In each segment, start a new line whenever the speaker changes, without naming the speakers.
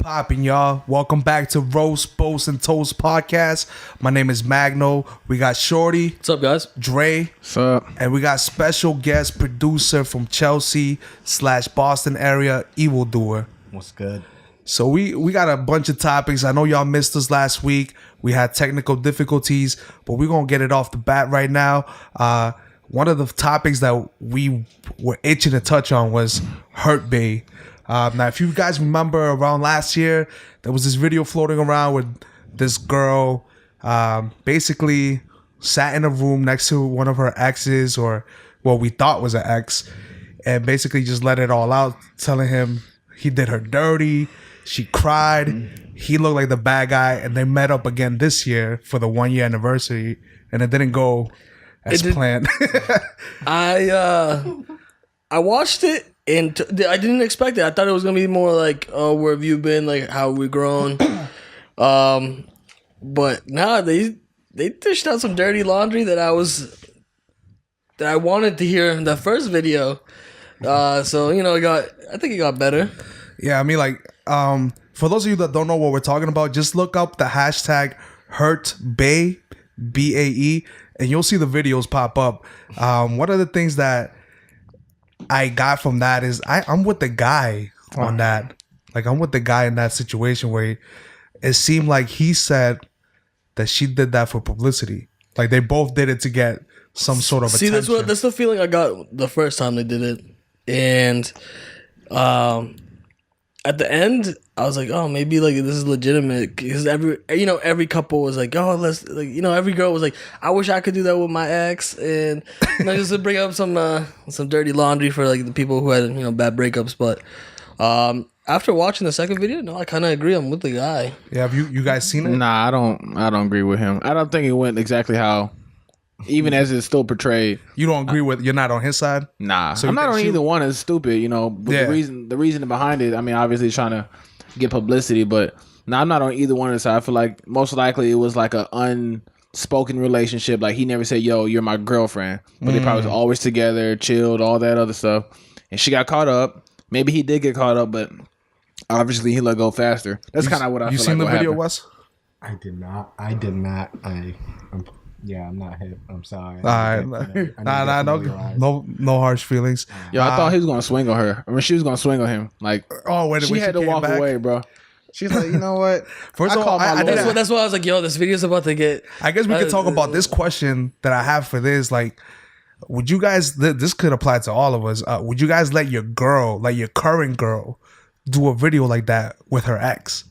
poppin', y'all? Welcome back to Roast, Boast, and Toast podcast. My name is Magno. We got Shorty.
What's up, guys?
Dre.
What's up?
And we got special guest producer from Chelsea/Boston area, EvillDewer.
What's good?
So we got a bunch of topics. I know y'all missed us last week. We had technical difficulties, but we're going to get it off the bat right now. One of the topics that we were itching to touch on was Hurt Bae. Now, if you guys remember around last year, there was this video floating around with this girl basically sat in a room next to one of her exes, or what we thought was an ex, and basically just let it all out, telling him he did her dirty. She cried. He looked like the bad guy, and they met up again this year for the 1 year anniversary, and it didn't go as planned.
I watched it and I didn't expect it. I thought it was gonna be more like, "Oh, where have you been? Like, how have we grown?" But nah, they dished out some dirty laundry that I wanted to hear in the first video. So I think it got better.
Yeah, I mean, like, for those of you that don't know what we're talking about, just look up the hashtag Hurt Bae, BAE, and you'll see the videos pop up. One of the things that I got from that is I'm with the guy on that. Like, I'm with the guy in that situation where it seemed like he said that she did that for publicity. Like, they both did it to get some sort of attention.
See, that's the feeling I got the first time they did it. And at the end, I was like, oh, maybe like this is legitimate, because every couple was like, oh, let's, like, every girl was like, I wish I could do that with my ex, and just to bring up some dirty laundry for like the people who had bad breakups. But after watching the second video, no, I kind of agree. I'm with the guy. Yeah,
have you guys seen it?
Nah, I don't agree with him. I don't think it went exactly how, even as it's still portrayed.
You don't agree with? You're not on his side?
Nah, so I'm not on either one. It's stupid, But
yeah.
the reason behind it, I mean, obviously trying to get publicity, but no, I'm not on either one of the side. I feel like most likely it was like an unspoken relationship. Like, he never said, "Yo, you're my girlfriend," but they probably was always together, chilled, all that other stuff. And she got caught up. Maybe he did get caught up, but obviously he let go faster. That's kind of what I feel like.
You seen the video, Wes?
I did not. I'm not hip. I'm sorry.
All right. No harsh feelings.
Yo, I thought he was gonna swing on her. I mean, she was gonna swing on him. Like, she had to walk away, bro. She's like, you know what?
First of all,
that's why I was like, yo, this video's about to get.
I guess we could talk about this question that I have for this. Like, would you guys? This could apply to all of us. Would you guys let your girl, like your current girl, do a video like that with her ex?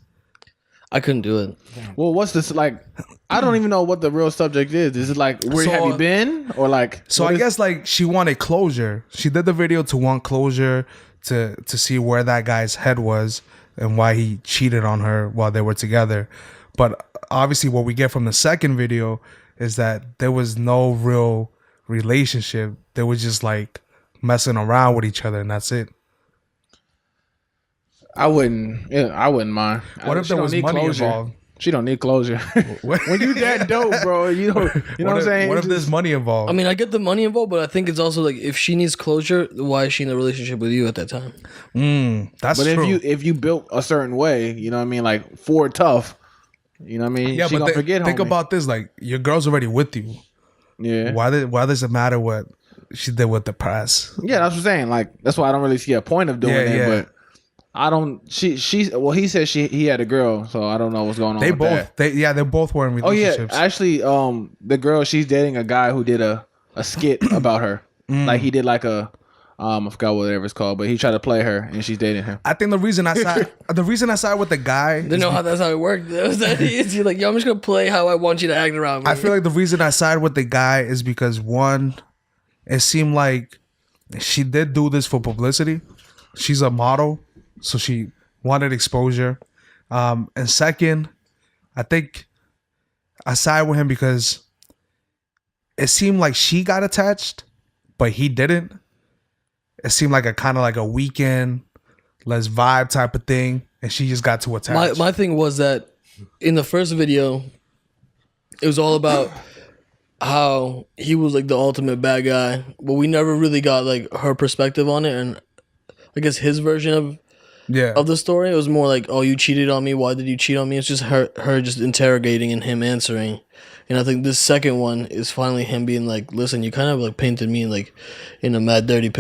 I couldn't do it.
Well, what's this like? I don't even know what the real subject is. Is it like, where have you been, or like?
So I guess like she wanted closure. She did the video to want closure, to see where that guy's head was and why he cheated on her while they were together. But obviously, what we get from the second video is that there was no real relationship. They were just like messing around with each other, and that's it. I wouldn't
mind.
What if there was money involved?
She don't need closure. When you that dope, bro, you know what I'm saying?
What if there's money involved?
I mean, I get the money involved, but I think it's also like, if she needs closure, why is she in a relationship with you at that time?
That's true.
But if you built a certain way, you know what I mean, like Ford tough, you know what I mean?
Yeah,
she
but
forget.
Think about this: like, your girl's already with you.
Yeah.
Why does it matter what she did with the press?
Yeah, that's what I'm saying. Like, that's why I don't really see a point of doing it. But I don't. He said he had a girl, so I don't know what's going on. They
both were in relationships.
Oh yeah, actually, the girl, she's dating a guy who did a skit about her. Like, he did like a I forgot whatever it's called, but he tried to play her, and she's dating him.
I think the reason I side with the guy,
they know how that's how it worked. You're like, yo, I'm just gonna play how I want you to act around me.
I feel like the reason I side with the guy is because, one, it seemed like she did do this for publicity. She's a model, so she wanted exposure. And second, I think I side with him because it seemed like she got attached, but he didn't. It seemed like a kind of like a weekend, let's vibe type of thing, and she just got too attached.
My thing was that in the first video, it was all about how he was like the ultimate bad guy, but we never really got like her perspective on it, and I guess his version
Yeah.
of the story. It was more like, oh, you cheated on me. Why did you cheat on me? It's just her just interrogating and him answering. And I think this second one is finally him being like, listen, you kind of like painted me like in a mad dirty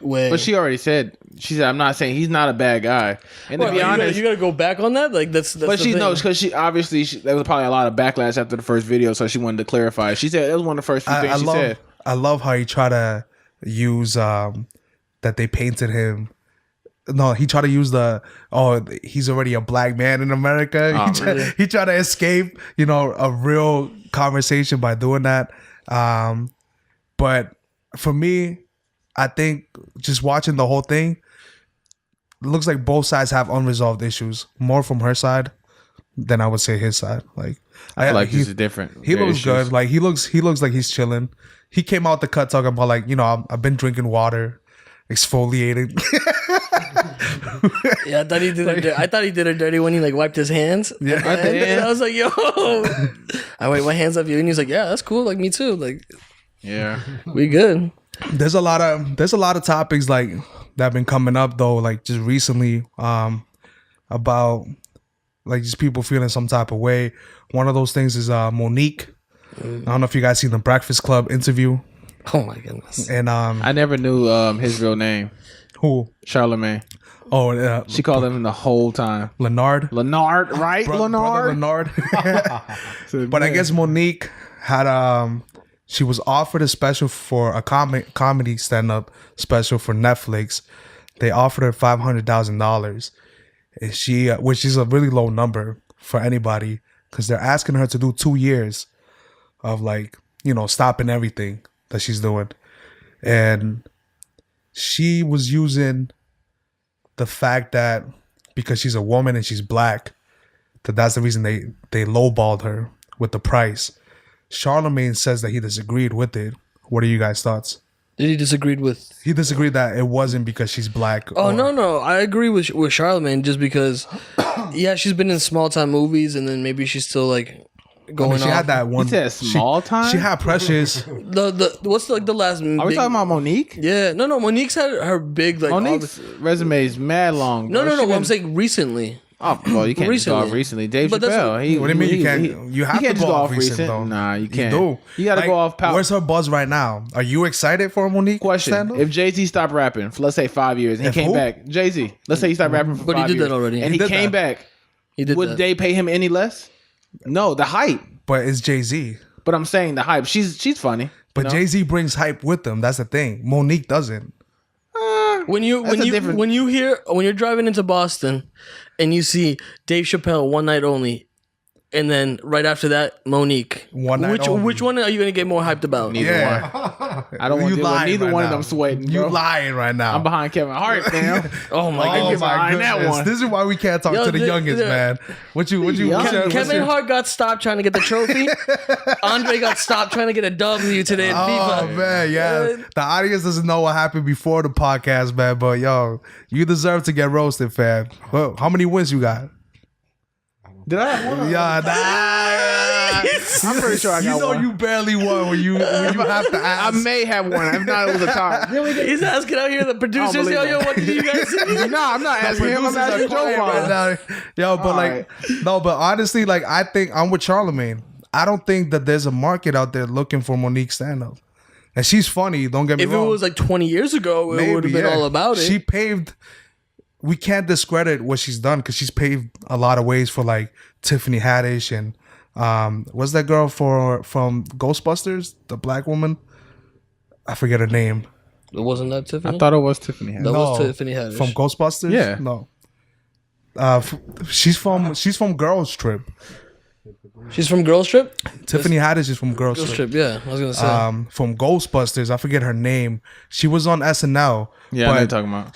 way.
But she already said, I'm not saying he's not a bad guy. And to be honest,
you gotta go back on that. Like that's
but she knows because she obviously there was probably a lot of backlash after the first video, so she wanted to clarify. She said that was one of the first few things she said.
I love how he tried to use that they painted him. No, he tried to use he's already a black man in America. He tried to escape, a real conversation by doing that. But for me, I think just watching the whole thing, it looks like both sides have unresolved issues. More from her side than I would say his side. Like
I feel like he's different.
He looks good. Like he looks like he's chilling. He came out the cut talking about like, I've been drinking water, exfoliating.
Yeah, I thought he did I thought he did her dirty when he like wiped his hands.
Yeah.
And I was like, yo, I wipe my hands up you, and he's like, yeah, that's cool. Like me too. Like,
yeah,
we good.
There's a lot of topics like that have been coming up though, like just recently, about like just people feeling some type of way. One of those things is Monique. I don't know if you guys seen the Breakfast Club interview.
Oh my goodness.
And
I never knew his real name.
Who?
Charlemagne.
Oh,
she called him the whole time.
Leonard,
right?
Brother Leonard. But I guess Monique had she was offered a special for a comedy stand-up special for Netflix. They offered her $500,000, and she, which is a really low number for anybody, because they're asking her to do 2 years of like, stopping everything that she's doing. And she was using the fact that because she's a woman and she's black, that's the reason they lowballed her with the price. Charlemagne says that he disagreed with it. What are you guys' thoughts?
Did he disagreed with?
He disagreed that it wasn't because she's black.
Oh, no. I agree with Charlemagne just because, yeah, she's been in small time movies, and then maybe she's still like going.
She had that one.
You said small time.
She had Precious.
What's like the last?
Are we talking about Monique?
Yeah, no. Monique's had her big like.
Monique's resume is mad long.
No. I'm saying recently.
Oh, well, you can't just go off recently. Dave Chappelle.
What do you mean you can't? You have to go off recent though.
Nah, you can't.
You do.
You got to go off power.
Where's her buzz right now? Are you excited for a Monique
question?
stand-up?
If Jay-Z stopped rapping for let's say 5 years and he came back, Jay-Z, let's say he stopped rapping for 5 years.
But he did that already.
And he came back.
He did.
Would they pay him any less? No, the hype.
But it's Jay-Z.
But I'm saying the hype. She's funny.
But Jay-Z brings hype with him. That's the thing. Monique doesn't.
When you're driving into Boston and you see Dave Chappelle One Night Only, and then right after that Monique,
One Night Only.
Which one are you gonna get more hyped about?
Neither one. I don't want to deal with neither one of them sweating. Bro.
You lying right now.
I'm behind Kevin Hart, man.
Oh my
God.
god!
That one.
This is why we can't talk to the youngest, man. What you
Kevin Hart got stopped trying to get the trophy. Andre got stopped trying to get a W today in FIFA.
Oh man, yeah. The audience doesn't know what happened before the podcast, man. But yo, you deserve to get roasted, fam. Well, how many wins you got?
Did I have one?
Yeah,
I'm pretty sure I got one.
You barely won when you have to ask.
I may have one. If not, it was a top.
He's asking out here the producers. Yo, what did you guys say?
No, I'm not asking him. I'm asking Joe
right now. Yo, but but honestly, like I think I'm with Charlemagne. I don't think that there's a market out there looking for Monique stand-up. And she's funny, don't get me wrong.
If it was like 20 years ago, it would have been all about it.
She paved... We can't discredit what she's done because she's paved a lot of ways for like Tiffany Haddish and what's that girl from Ghostbusters? The black woman? I forget her name.
It wasn't that Tiffany?
I thought it was Tiffany Haddish.
That was Tiffany Haddish.
From Ghostbusters?
Yeah.
No. She's from Girls Trip.
She's from Girls Trip?
Tiffany Haddish is from Girls
Girls
Trip.
Trip, yeah. I was going to say.
From Ghostbusters. I forget her name. She was on SNL.
Yeah, I know what you're talking about.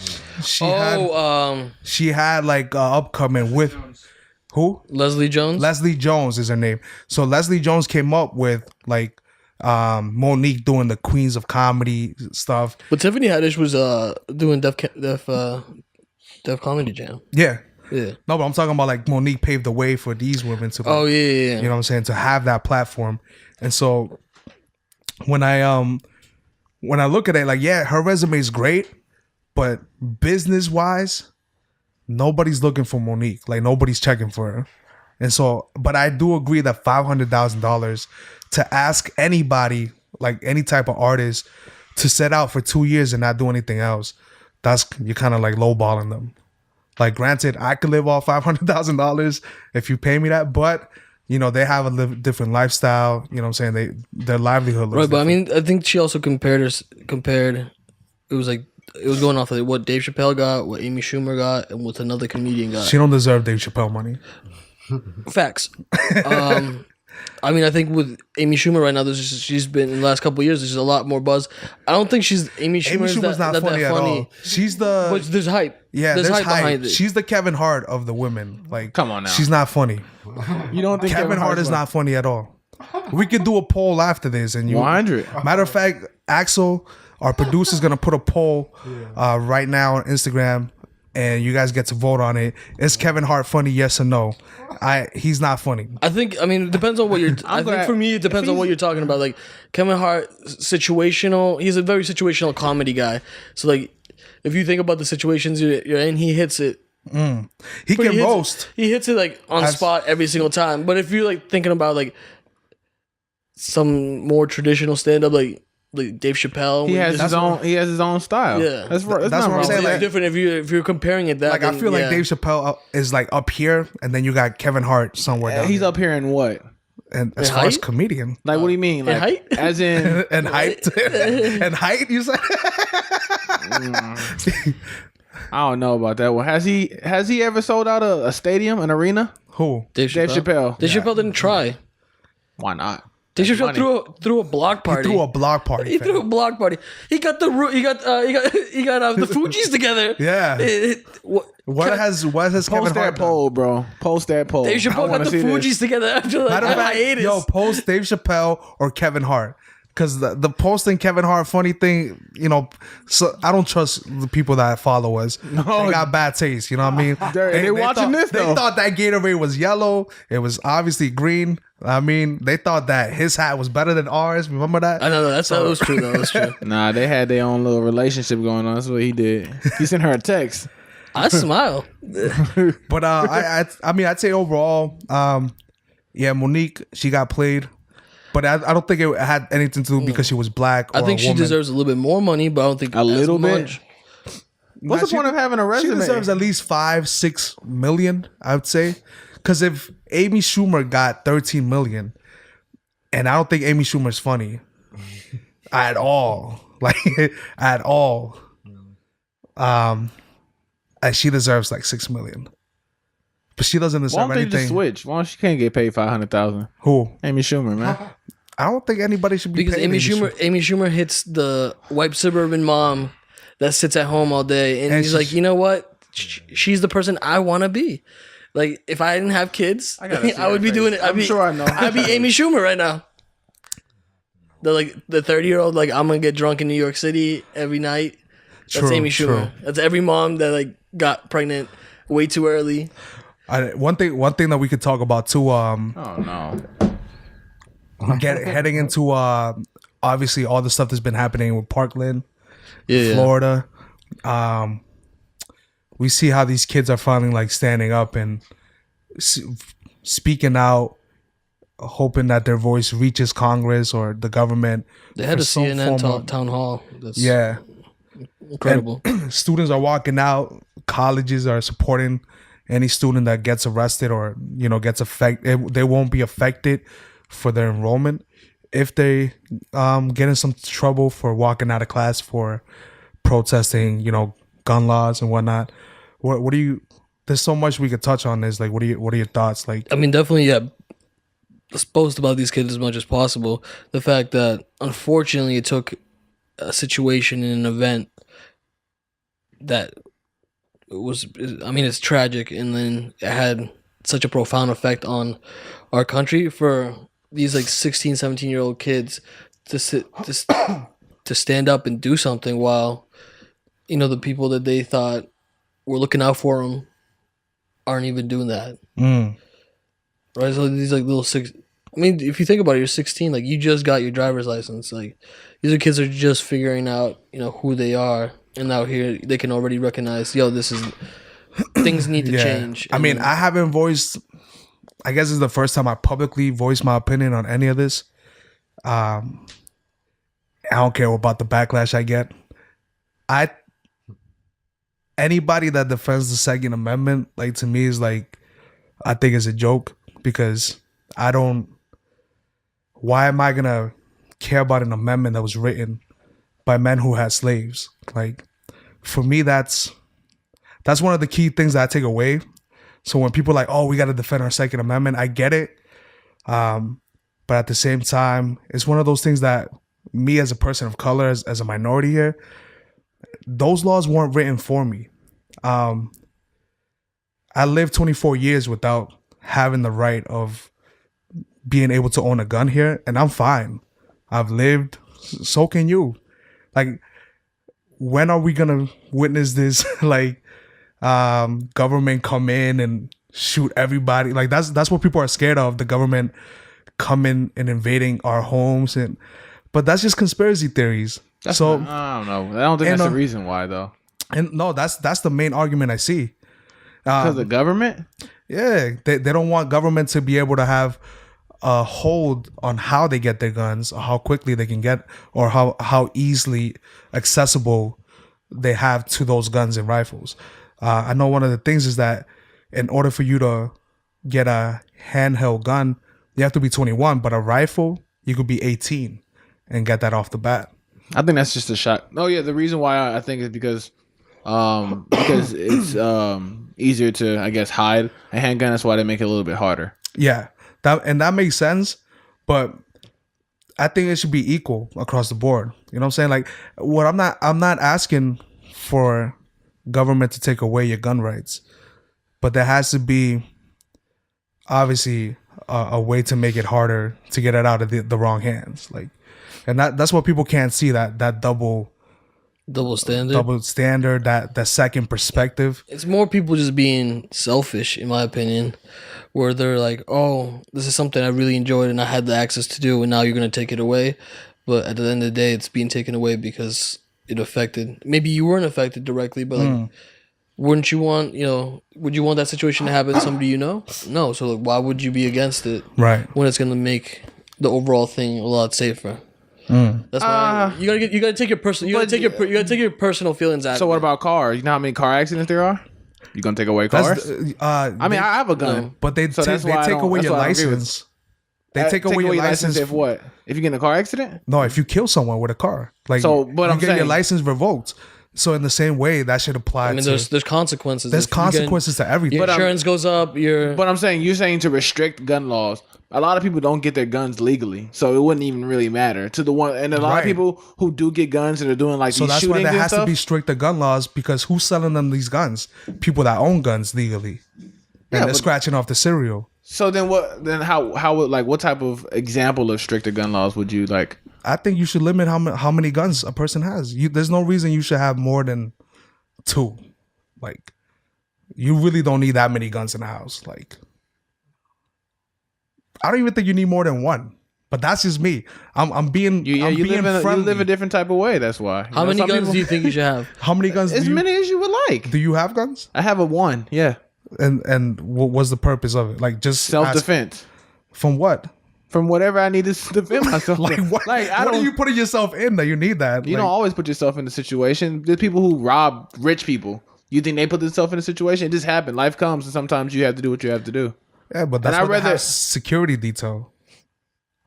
She had like upcoming with who?
Leslie Jones?
Leslie Jones is her name. So Leslie Jones came up with like Monique doing the Queens of Comedy stuff.
But Tiffany Haddish was doing Def Comedy Jam.
Yeah.
Yeah.
No, but I'm talking about like Monique paved the way for these women to like,
yeah.
You know what I'm saying? To have that platform. And so when I look at it, like, yeah, her resume is great, but business wise, nobody's looking for Monique. Like nobody's checking for her. And so, but I do agree that $500,000 to ask anybody, like any type of artist, to set out for 2 years and not do anything else, you're kind of like lowballing them. Like, granted, I could live off $500,000 if you pay me that, but you know they have a different lifestyle. You know what I'm saying? Their livelihood looks
Right, but I
different.
mean, I think she also compared. It was like it was going off of what Dave Chappelle got, what Amy Schumer got, and what another comedian got.
She don't deserve Dave Chappelle money.
Facts. I mean, I think with Amy Schumer right now, she's been in the last couple of years. There's a lot more buzz. I don't think Amy Schumer's
not funny at all. She's the
but there's hype.
yeah.
there's hype
hype.
behind it.
She's the Kevin Hart of the women. Like,
Come on now.
she's not funny.
You don't think
Kevin Hart is not funny at all. We could do a poll after this, and
100.
Matter of fact, Axel, our producer, is gonna put a poll right now on Instagram, and you guys get to vote on it. Is Kevin Hart funny? Yes or no? He's not funny.
I think. I mean, it depends on what you're. I think for me, it depends on what you're talking about. Like Kevin Hart, situational. He's a very situational comedy guy. So like, if you think about the situations you're in, he hits it.
He can roast.
He hits it like on spot every single time. But if you're like thinking about like some more traditional stand up, like Dave Chappelle,
He has his own style.
Yeah.
That's what
I'm
I'm
saying,
saying.
like,
it's different if you're comparing it that.
Like, I feel like Dave Chappelle is like up here, and then you got Kevin Hart somewhere down
He's
there.
up here in what?
And as
In
far as
height?
comedian
Like, what do you mean? Like,
height?
as in,
and height and height, you said.
I don't know about that one. Has he ever sold out a stadium, an arena?
Who?
Dave
Chappelle.
Dave Chappelle didn't try.
Why not?
Dave Chappelle threw a block party.
Threw a block party.
He threw a block party. He got the the Fugees together.
Yeah. What has
Post
Kevin
that
Hart done?
poll, bro. Post that poll.
Dave Chappelle got the Fugees together after like
Matter of fact,
hiatus.
yo, post Dave Chappelle or Kevin Hart. Because the posting Kevin Hart funny thing, you know, so I don't trust the people that follow us. They got bad taste, you know what I mean?
They watching this,
They
though.
thought that Gatorade was yellow. It was obviously green. I mean, they thought that his hat was better than ours. Remember that?
I know that was true. That was true.
Nah, they had their own little relationship going on. That's what he did. He sent her a text.
I smile.
But I mean, I'd say overall, yeah, Monique, she got played. But I don't think it had anything to do because she was black. Or
I think
a
she
woman.
deserves a little bit more money, but I don't think
A little bit?
much.
What's the point of having a
She
resume?
deserves at least 5-6 million, I would say. Because if Amy Schumer got 13 million, and I don't think Amy Schumer's funny at all, like at all, and she deserves like 6 million. But she doesn't
Why
deserve
don't they
anything.
just switch? Why don't she can't get paid $500,000?
Who?
Amy Schumer, man.
I don't think anybody should be
Because
paid
Amy Schumer hits the white suburban mom that sits at home all day, and he's like, you know what? She's the person I want to be. Like, if I didn't have kids, I would be doing it.
I'm sure I know.
I'd be Amy Schumer right now. The 30-year-old, like, I'm gonna get drunk in New York City every night. That's
True,
Amy Schumer.
true.
That's every mom that like got pregnant way too early.
One thing that we could talk about too.
Oh, no.
Heading into obviously all the stuff that's been happening with Parkland,
Yeah,
Florida. We see how these kids are finally like standing up and speaking out, hoping that their voice reaches Congress or the government.
they had
for
a
some
CNN
form of-
town hall. That's
Yeah,
incredible.
students are walking out. Colleges are supporting any student that gets arrested or gets affected. They won't be affected for their enrollment if they get in some trouble for walking out of class for protesting, gun laws and whatnot. What do you? There's so much we could touch on this. Like, what are your thoughts? Like,
I mean, definitely, yeah. Let's post about these kids as much as possible. The fact that unfortunately it took a situation and an event that was, I mean, it's tragic, and then it had such a profound effect on our country for these like 16, 17-year-old kids to stand up and do something while, the people that they thought were looking out for them aren't even doing that. Right? So these like little I mean, if you think about it, you're 16, like you just got your driver's license. Like these are kids are just figuring out, who they are. And now here they can already recognize, yo, this is things need to change.
I mean, I haven't voiced. I guess it's the first time I publicly voiced my opinion on any of this. I don't care about the backlash I get. Anybody that defends the Second Amendment, like, to me, is like, I think it's a joke, because I don't. Why am I gonna care about an amendment that was written by men who had slaves? Like, for me, that's one of the key things that I take away. So when people are like, oh, we got to defend our Second Amendment, I get it. But at the same time, it's one of those things that me as a person of color, as a minority here, those laws weren't written for me. I lived 24 years without having the right of being able to own a gun here, and I'm fine. I've lived, so can you. Like, when are we gonna witness this like government come in and shoot everybody? Like, that's what people are scared of, the government coming and invading our homes. But that's just conspiracy theories.
I don't know. I don't think that's the reason why, though.
And no, that's the main argument I see.
Because the government?
Yeah, they don't want government to be able to have a hold on how they get their guns, or how quickly they can get, or how easily accessible they have to those guns and rifles. I know one of the things is that in order for you to get a handheld gun, you have to be 21, but a rifle, you could be 18 and get that off the bat.
I think that's just a shot. Oh yeah, the reason why I think is because it's easier to, I guess, hide a handgun. That's why they make it a little bit harder.
Yeah, that makes sense, but I think it should be equal across the board. You know what I'm saying? Like, I'm not asking for government to take away your gun rights, but there has to be obviously a way to make it harder to get it out of the wrong hands. Like, and that's what people can't see, that double standard, that second perspective.
It's more people just being selfish, in my opinion, where they're like, oh, this is something I really enjoyed and I had the access to do, and now you're going to take it away. But at the end of the day, it's being taken away because it affected. Maybe you weren't affected directly, but like, wouldn't you want, would you want that situation to happen to somebody you know? No. So like, why would you be against it?
Right.
When it's going to make the overall thing a lot safer. That's why you gotta take your personal feelings out.
So what about cars? You know how many car accidents there are? You gonna take away cars? I have a gun,
but they take away your license. They take away your license
if what? If you get in a car accident?
No, if you kill someone with a car, like, so. But I'm saying your license revoked. So in the same way, that should apply. I mean,
there's consequences.
There's consequences to everything.
Your insurance goes up.
But I'm saying, you're saying to restrict gun laws. A lot of people don't get their guns legally, so it wouldn't even really matter to the one. And a lot of people who do get guns and are doing like these shootings and stuff. So that's why there has to be stricter
gun laws, because who's selling them these guns? People that own guns legally, and they're scratching off the cereal.
So then what? Then how would, like, what type of example of stricter gun laws would you like?
I think you should limit how many guns a person has. There's no reason you should have more than 2. Like, you really don't need that many guns in the house. Like, I don't even think you need more than 1. But that's just me. I'm being friendly.
You live a different type of way. That's why.
How many guns do you think you should have?
How many guns?
As many as you would like.
Do you have guns?
I have a 1. Yeah.
And what was the purpose of it? Like, just
self-defense.
From what?
From whatever I need to defend myself.
Like, what? What are you putting yourself in that you need that?
You don't always put yourself in the situation. There's people who rob rich people. You think they put themselves in a situation? It just happened. Life comes, and sometimes you have to do what you have to do.
Yeah, but that's why they have security detail.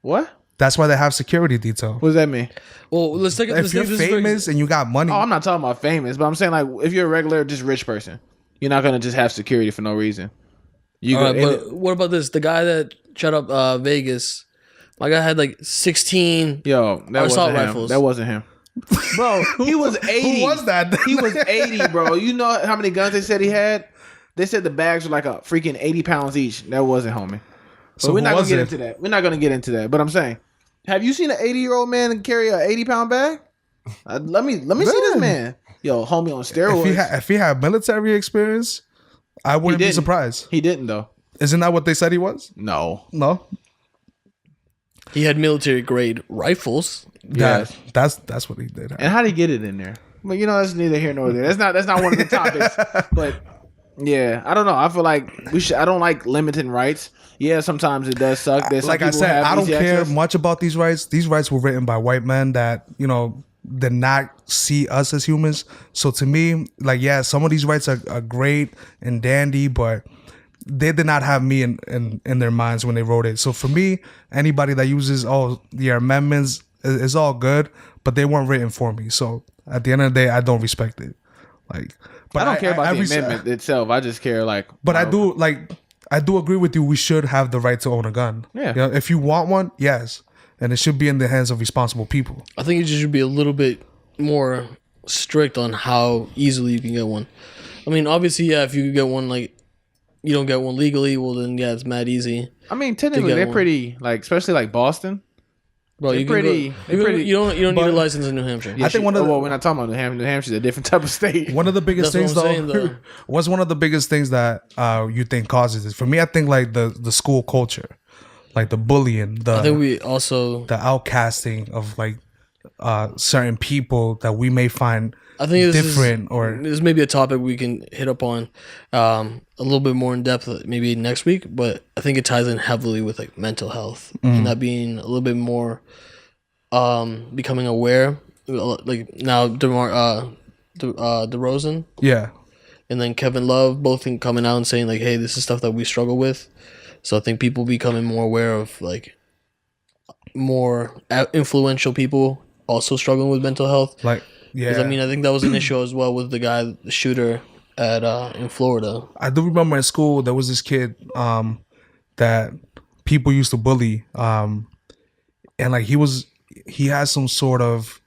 What?
That's why they have security detail.
What does that mean?
Well, let's take it.
If you're famous and you got money.
Oh, I'm not talking about famous, but I'm saying, like, if you're a regular, just rich person, you're not gonna just have security for no reason.
But what about this? The guy that shut up Vegas. My guy had like 16 assault rifles.
That wasn't him. Bro, he was 80.
Who was that?
He was 80, bro. You know how many guns they said he had? They said the bags were like a freaking 80 pounds each. That wasn't homie. So we're not gonna get into that. We're not gonna get into that. But I'm saying, have you seen an 80-year-old man carry an 80-pound bag? Let me see this man. Yo, homie on steroids.
If he had military experience, I wouldn't be surprised.
He didn't though.
Isn't that what they said he was?
No.
He had military grade rifles.
That's what he did.
And how did he get it in there? Well, that's neither here nor there. That's not one of the topics. But Yeah, I don't know. I feel like we should. I don't like limiting rights. Yeah, sometimes it does suck. There's some
Like I
people
said,
have
I don't
easy
care
access.
much about these rights. These rights were written by white men that, did not see us as humans. So to me, like, yeah, some of these rights are great and dandy, but they did not have me in their minds when they wrote it. So for me, anybody that uses your amendments is all good, but they weren't written for me. So at the end of the day, I don't respect it. Like, but
I don't care about the
res-
amendment itself. I just care like.
But I do agree with you. We should have the right to own a gun.
Yeah.
If you want one, yes, and it should be in the hands of responsible people.
I think it just should be a little bit more strict on how easily you can get one. I mean, obviously, yeah, if you could get one, like, you don't get one legally, well, then, yeah, it's mad easy.
I mean, technically, they're pretty, like, especially like Boston.
Bro,
They're
you
pretty.
You don't need a license in New Hampshire.
I think one of the,
well, we're not talking about New Hampshire. New Hampshire's a different type of state.
one of the biggest
That's
things,
what I'm
though,
saying, though.
what's one of the biggest things that you think causes it? For me, I think like the school culture, like the bullying,
I think we also.
the outcasting of like certain people that we may find
I think
different or
this may be a topic we can hit up on a little bit more in depth maybe next week, but I think it ties in heavily with like mental health and that being a little bit more becoming aware, like now DeRozan
yeah.
and then Kevin Love both coming out and saying like, hey, this is stuff that we struggle with. So I think people becoming more aware of like more influential people also struggling with mental health.
Like, yeah.
'Cause, I mean, I think that was an issue as well with the shooter at in Florida.
I do remember in school there was this kid that people used to bully, and like he had some sort of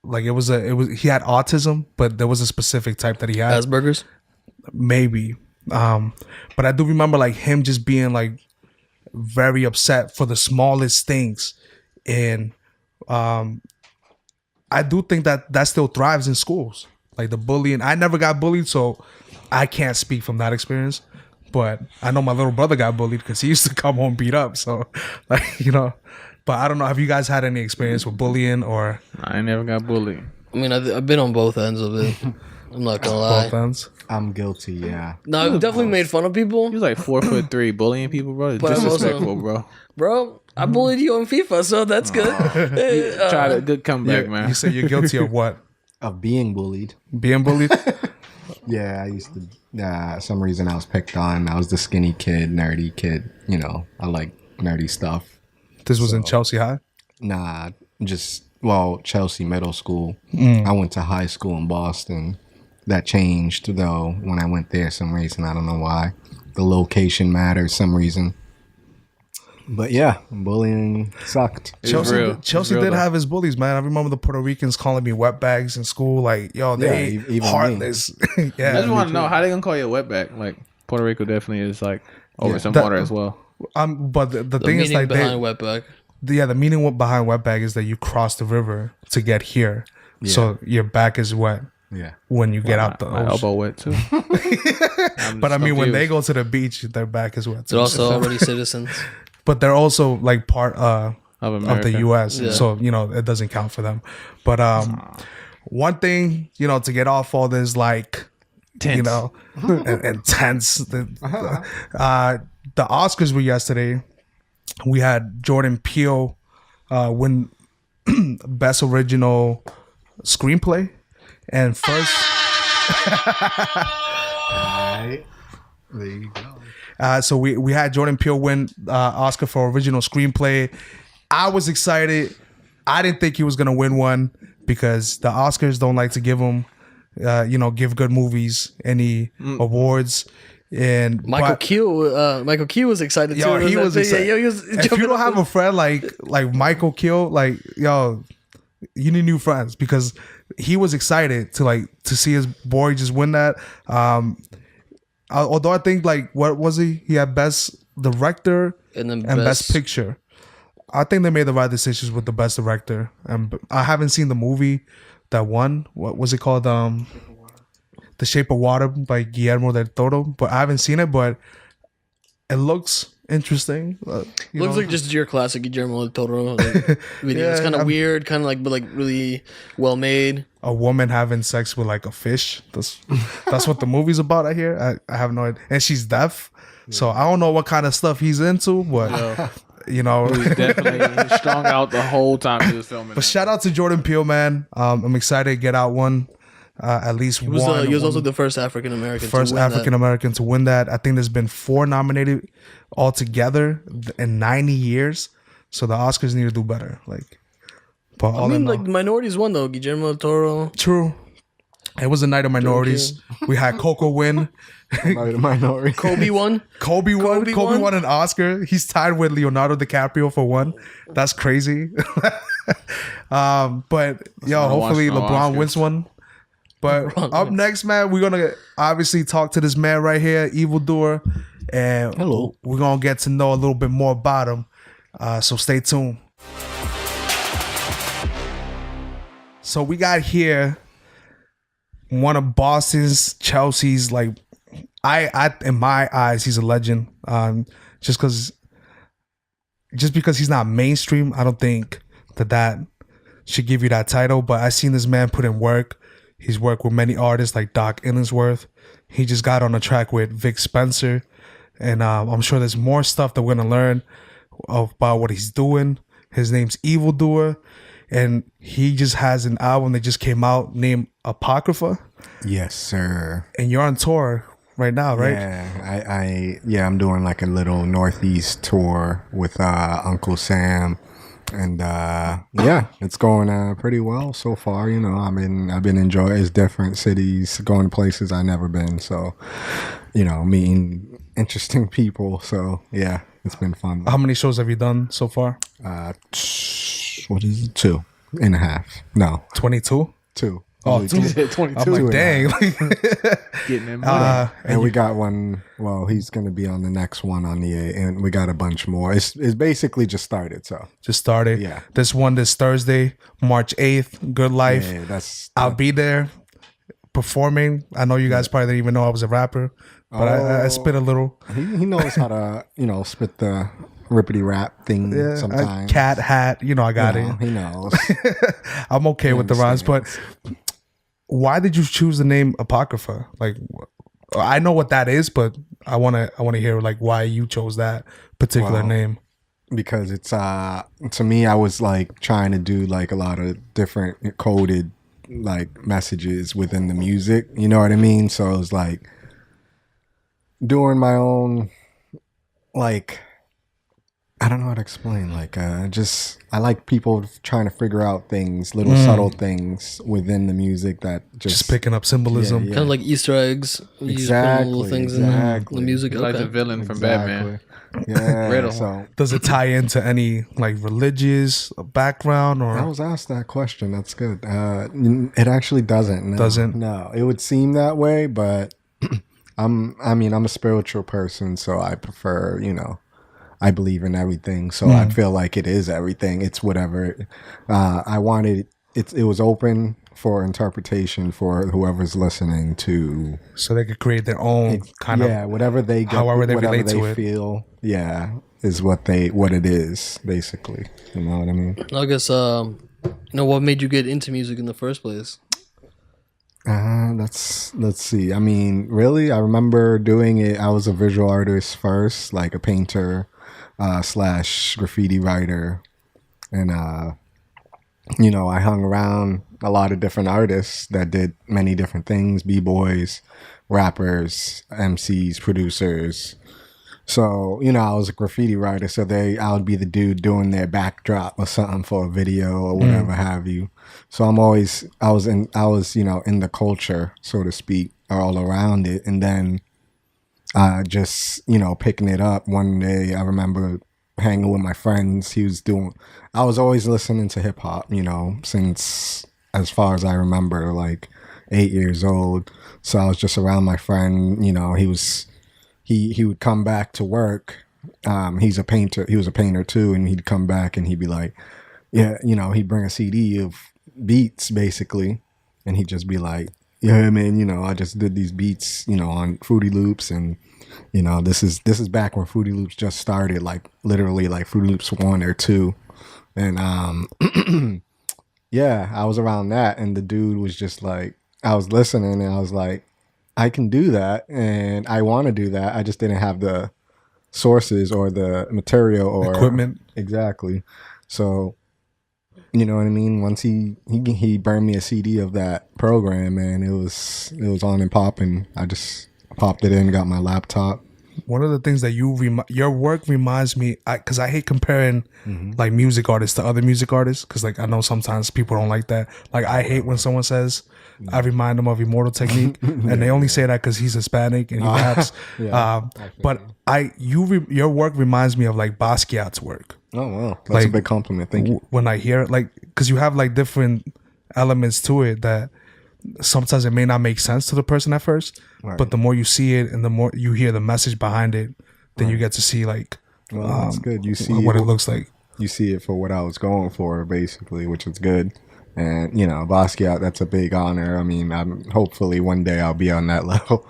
like he had autism, but there was a specific type that he had.
Asperger's?
Maybe. But I do remember like him just being like very upset for the smallest things, and I do think that still thrives in schools, like the bullying. I never got bullied, so I can't speak from that experience. But I know my little brother got bullied because he used to come home beat up. So, like, but I don't know. Have you guys had any experience with bullying or
I never got bullied.
I mean, I've been on both ends of it. I'm not gonna lie.
both ends?
I'm guilty, yeah.
No, I've definitely made fun of people.
He was like 4'3", bullying people, bro. It's
But I'm also-
disrespectful, bro.
Bro, I bullied you on FIFA, so that's good.
Tried a good comeback, man.
You say you're guilty of what?
Of being bullied.
Being bullied?
Yeah, I used to, some reason I was picked on. I was the skinny kid, nerdy kid. I like nerdy stuff.
This was in Chelsea High?
Nah, Chelsea Middle School. I went to high school in Boston. That changed, though, when I went there some reason. I don't know why. The location matters some reason. But yeah, bullying sucked.
Chelsea did have his bullies, man. I remember the Puerto Ricans calling me wetbags in school. Like, yo, they
Yeah, even
heartless.
I
Yeah.
just want to know how they gonna call you a wetback. Like Puerto Rico definitely is like over some water as well.
But the
The
thing is,
meaning
like,
behind wetback.
the meaning behind wetbag is that you cross the river to get here. So your back is wet
Yeah.
when you get out the
My
ocean.
elbow wet too.
But I mean, when they go to the beach, their back is wet.
They're
Too.
also already citizens.
But they're also like part
of America.
of the U.S.
Yeah.
So it doesn't count for them. But one thing to get off all this like
Tense.
intense. The Oscars were yesterday. We had Jordan Peele win Best Original Screenplay, and first.
Right. There you go.
So we had Jordan Peele win Oscar for original screenplay. I was excited. I didn't think he was gonna win one because the Oscars don't like to give him, give good movies any awards. And
Michael Q was excited
yo,
too.
he was excited.
Yeah, he was
If you don't have a friend like Michael Q, like yo, you need new friends because he was excited to see his boy just win that. Although I think what was he? He had best director
and then
best picture. I think they made the right decisions with the best director. And I haven't seen the movie that won. What was it called? The Shape of Water by Guillermo del Toro. But I haven't seen it. But it looks interesting. You
Looks
know.
like just your classic Guillermo del Toro like, video. It's
Yeah,
kind of
I'm-
weird, kind of like, but like really well made.
a woman having sex with like a fish. That's what the movie's about. I hear. I have no idea, and she's deaf, so I don't know what kind of stuff he's into, but you know.
He was definitely strung out the whole time he was filming.
But shout out to Jordan Peele, man. I'm excited to get out one, at least
He was,
one.
he was also the first African American.
first African American to win that. I think there's been 4 nominated altogether in 90 years. So the Oscars need to do better. Like, but all
I mean,
in all,
like the minorities won though. Guillermo del Toro.
true. It was a night of minorities. We had Coco win.
Minority.
Kobe won.
Kobe won.
Kobe
Kobe
won?
won an Oscar. He's tied with Leonardo DiCaprio for one. That's crazy. But yo,
not
hopefully
watching no
LeBron
Oscars.
wins one. But up next, man, we're gonna obviously talk to this man right here, EvillDewer, and
Hello.
we're gonna get to know a little bit more about him. So stay tuned. So we got here one of Boston's, Chelsea's, like I in my eyes, he's a legend. Just because he's not mainstream, I don't think that should give you that title. But I seen this man put in work. He's worked with many artists like Doc Illingsworth. He just got on a track with Vic Spencer, and I'm sure there's more stuff that we're gonna learn about what he's doing. His name's EvillDewer, and he just has an album that just came out named Apocrypha.
Yes, sir.
And you're on tour right now, right?
Yeah, I'm doing like a little Northeast tour with Uncle Sam, and yeah, it's going pretty well so far. You know, I've been enjoying it's different cities, going to places I've never been. So, you know, meeting interesting people. So yeah, it's been fun.
How many shows have you done so far?
What is it? 2.5? No,
22.
2.
Oh,
Only
2.
22.
I'm like, dang.
Getting in money.
And we got one. Well, he's gonna be on the next one on the 8th, and we got a bunch more. It's basically just started. So
Just started.
Yeah.
This one this Thursday, March 8th. Good Life.
yeah, that's
I'll be there performing. I know you guys probably didn't even know I was a rapper, but I spit a little.
he knows how to spit the rippity rap thing sometimes.
Cat hat. You know I got it.
He knows.
I'm okay with the rhymes, but why did you choose the name Apocrypha? Like, I know what that is, but I wanna hear like why you chose that particular
Wow.
name.
Because it's to me, I was like trying to do like a lot of different coded like messages within the music. You know what I mean? So it was like doing my own, like, I don't know how to explain. Like, I like people trying to figure out things, little subtle things within the music that
Just picking up symbolism.
Yeah,
Kind of like Easter eggs. You just put
Exactly,
little things
exactly.
in the music.
He's like the
Okay.
villain from Batman.
Yeah.
Riddle.
So
Does it tie into any like religious background
I
or?
was asked that question. That's good. It actually doesn't. No.
Doesn't?
No, it would seem that way, but I'm a spiritual person, so I prefer, I believe in everything. So I feel like it is everything. It's whatever. I wanted it was open for interpretation for whoever's listening to
So they could create their own kind of.
whatever they get,
however they
whatever
relate
they
to it.
feel. Yeah, is what it is basically. You know what I mean?
I guess what made you get into music in the first place?
Let's see. I mean, really, I remember doing it. I was a visual artist first, like a painter / graffiti writer, and I hung around a lot of different artists that did many different things: b-boys, rappers, MCs, producers. So, I was a graffiti writer, so I would be the dude doing their backdrop or something for a video or whatever have you. So I was in the culture, so to speak, all around it. And then just, picking it up one day, I remember hanging with my friends. I was always listening to hip hop, since as far as I remember, like 8 years old. So I was just around my friend, he would come back to work. He's a painter. He was a painter too. And he'd come back and he'd be like, yeah, he'd bring a CD of beats basically. And he'd just be like, yeah, man, I just did these beats, on Fruity Loops, and this is back when Fruity Loops just started, like literally like Fruity Loops 1 or 2. And yeah, I was around that, and the dude was just like, I was listening and I was like, I can do that and I want to do that. I just didn't have the sources or the material or
Equipment.
Exactly. So, you know what I mean? Once he burned me a CD of that program, and it was on and popping. I just popped it in, got my laptop.
One of the things that your work reminds me, because I hate comparing like music artists to other music artists, because like I know sometimes people don't like that. Like I hate when someone says I remind them of Immortal Technique, and they only say that because he's Hispanic and he raps. But your work reminds me of like Basquiat's work.
Oh wow, that's
like,
a big compliment. Thank you.
When I hear it, like, because you have like different elements to it that sometimes it may not make sense to the person at first, right. But the more you see it and the more you hear the message behind it, then you get to see like,
that's good. You see
what it looks like.
You see it for what I was going for, basically, which is good. And Basquiat, that's a big honor. I mean, hopefully one day I'll be on that level.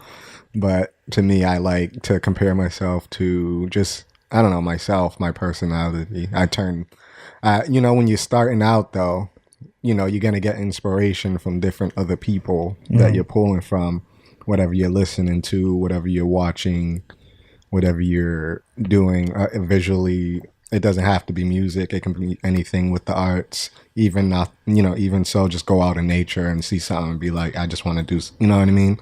But to me, I like to compare myself to just, I don't know, myself, my personality. When you're starting out though, you're going to get inspiration from different other people that you're pulling from, whatever you're listening to, whatever you're watching, whatever you're doing visually. It doesn't have to be music. It can be anything with the arts. Even so, just go out in nature and see something and be like, I just want to do, you know what I mean?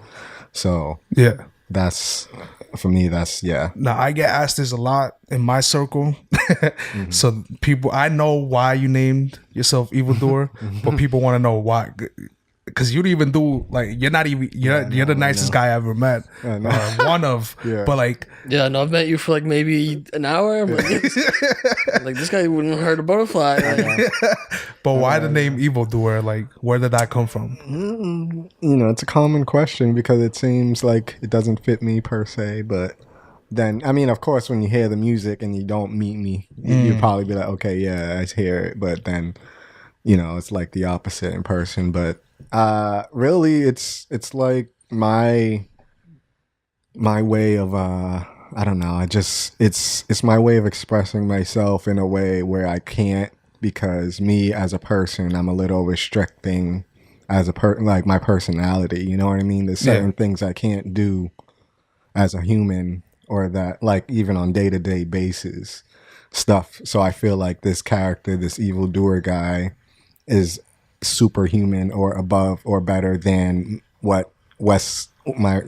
So
yeah,
that's, for me, that's, yeah.
Now, I get asked this a lot in my circle. So people, I know why you named yourself EvillDewer, but people want to know why. Because you don't even do, like, you're the nicest guy I ever met. One of.
Yeah.
But like.
Yeah, no, I've met you for like maybe an hour. I'm like, like this guy wouldn't hurt a butterfly.
But why the name EvillDewer? Like, where did that come from?
It's a common question because it seems like it doesn't fit me per se. But then, I mean, of course, when you hear the music and you don't meet me, you'd probably be like, okay, yeah, I hear it. But then, it's like the opposite in person. But really, it's like my way of I don't know. It's my way of expressing myself in a way where I can't, because me as a person, I'm a little restricting as like my personality. You know what I mean? There's certain things I can't do as a human, or that like even on day-to-day basis stuff. So I feel like this character, this EvillDewer guy, is superhuman or above or better than what my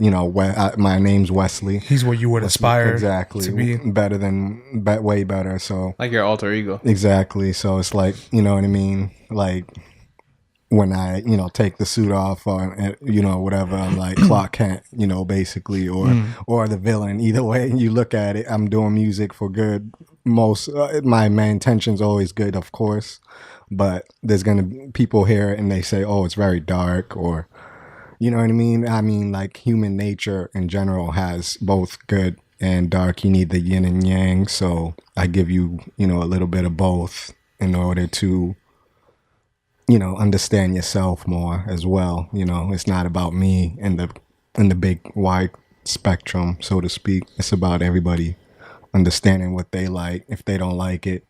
name's Wesley.
He's what you would aspire
exactly
to be.
Better than way better. So
like your alter ego.
Exactly. So it's like, you know what I mean? Like when I, take the suit off or, whatever, I'm like Clark Kent, basically, or the villain. Either way you look at it, I'm doing music for good. My intention's always good, of course. But there's going to be people hear it and they say, oh, it's very dark, or, you know what I mean? I mean, like human nature in general has both good and dark. You need the yin and yang. So I give you, a little bit of both in order to, understand yourself more as well. It's not about me in the big wide spectrum, so to speak. It's about everybody understanding what they like. If they don't like it,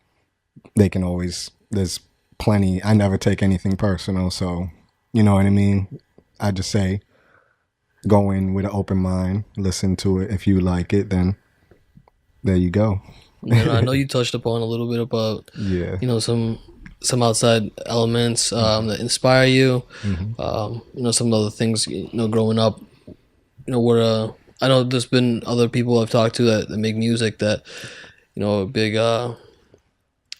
they can always, there's plenty. I never take anything personal, so you know what I mean. I just say go in with an open mind, listen to it. If you like it, then there you go.
I know you touched upon a little bit about some outside elements that inspire you. Some other things growing up, where I know there's been other people I've talked to that make music that a big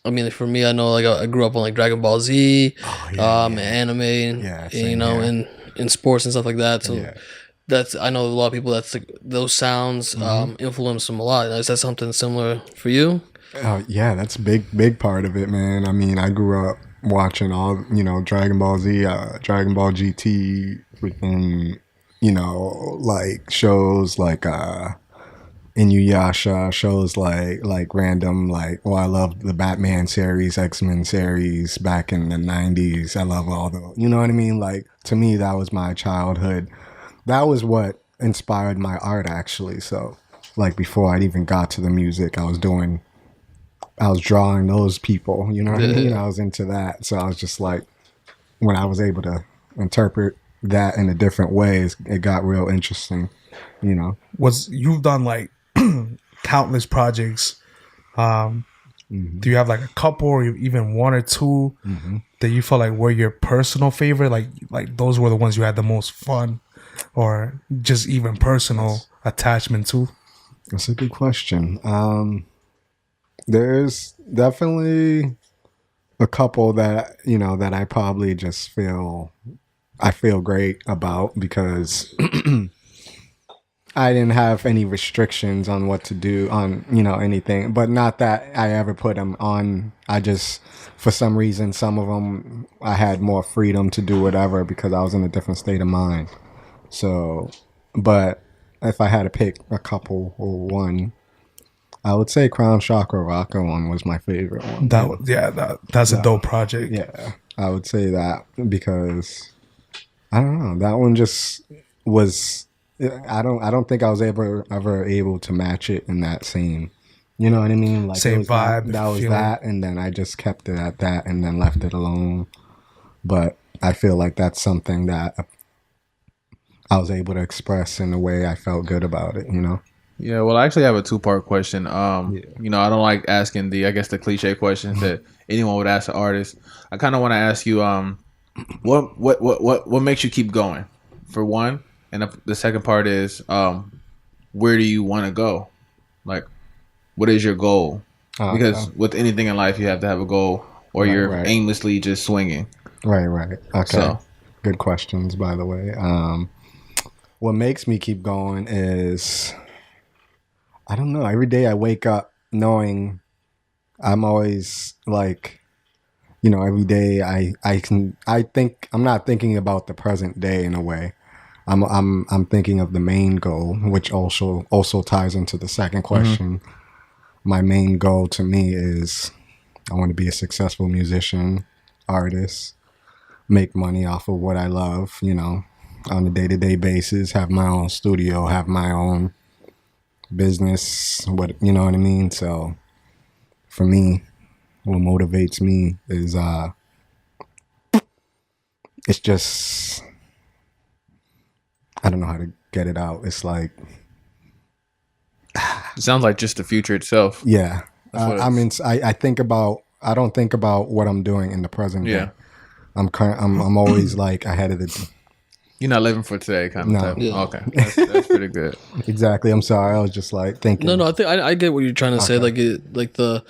I mean, for me, I know like I grew up on like Dragon Ball Z, anime, and in sports and stuff like that. So I know a lot of people that's like those sounds influence them a lot. Is that something similar for you?
Yeah, that's a big part of it, man. I mean, I grew up watching all Dragon Ball Z, Dragon Ball GT, freaking like shows like Inuyasha, shows like random, like, I love the Batman series, X-Men series back in the 90s. I love all the, you know what I mean? Like to me, that was my childhood. That was what inspired my art, actually. So, like, before I even got to the music, I was drawing those people, you know what I mean? I was into that. So I was just like, when I was able to interpret that in a different way, it got real interesting, you know?
You've done like countless projects. Do you have like a couple or even one or two that you felt like were your personal favorite? Like those were the ones you had the most fun or just even personal attachment to?
That's a good question. There's definitely a couple that, you know, that I probably just feel great about because I didn't have any restrictions on what to do on, you know, anything, but not that I ever put them on. I just, for some reason, some of them I had more freedom to do whatever because I was in a different state of mind. So, but if I had to pick a couple or one, I would say Crown Chakra Rocker one was my favorite one.
That's a dope project.
Yeah, I would say that because I don't know, that one just was. I don't think I was ever able to match it in that same, you know what I mean? Like
same vibe.
That was that, and then I just kept it at that, and then left it alone. But I feel like that's something that I was able to express in a way I felt good about it, you know?
Yeah, well, I actually have a 2-part question. You know, I don't like asking the cliche questions that anyone would ask an artist. I kind of want to ask you, what makes you keep going? For one, and the second part is, where do you want to go? Like, what is your goal? Because with anything in life, you have to have a goal, or you're aimlessly just swinging.
Right. Okay. So, good questions, by the way. What makes me keep going is, I don't know. Every day I wake up knowing I'm always like, you know, every day I think I'm not thinking about the present day in a way. I'm thinking of the main goal, which also ties into the second question. My main goal to me is I want to be a successful musician, artist, make money off of what I love, you know, on a day-to-day basis, have my own studio, have my own business, you know what I mean? So for me, what motivates me is it's just, I don't know how to get it out. It's like,
it sounds like just the future itself.
Yeah. I mean, I don't think about what I'm doing in the present day. I'm always like ahead of the.
You're not living for today, kind of type. Yeah. Okay, that's pretty good.
Exactly. I'm sorry. I was just like thinking.
No. I think I get what you're trying to say. Like the